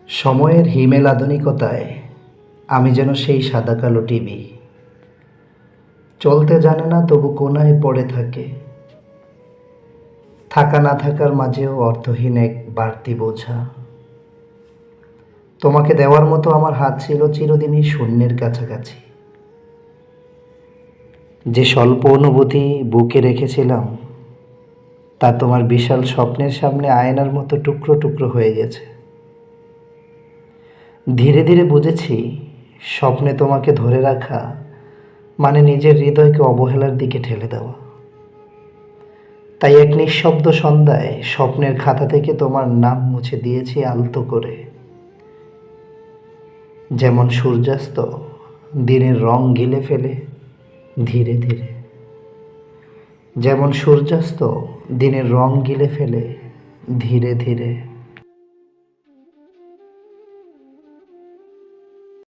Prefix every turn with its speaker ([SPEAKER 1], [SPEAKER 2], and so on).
[SPEAKER 1] সময়ের হিমেল আধুনিকতায় আমি যেন সেই সাদা কালো টিভি, চলতে জানে না তবু কোনায় পড়ে থাকে, থাকা না থাকার মাঝেও অর্থহীন এক বাড়তি বোঝা। তোমাকে দেওয়ার মতো আমার হাত ছিল চিরদিনই শূন্যের কাছাকাছি। যে স্বল্প অনুভূতি বুকে রেখেছিলাম তা তোমার বিশাল স্বপ্নের সামনে আয়নার মতো টুকরো টুকরো হয়ে গেছে। ধীরে ধীরে বুঝেছি, স্বপ্নে তোমাকে ধরে রাখা মানে নিজের হৃদয়কে অবহেলার দিকে ঠেলে দেওয়া। তাই এক নিঃশব্দ সন্ধ্যায় স্বপ্নের খাতা থেকে তোমার নাম মুছে দিয়েছি আলতো করে। যেমন সূর্যাস্ত দিনের রং গিলে ফেলে ধীরে ধীরে, যেমন সূর্যাস্ত দিনের রং গিলে ফেলে ধীরে ধীরে।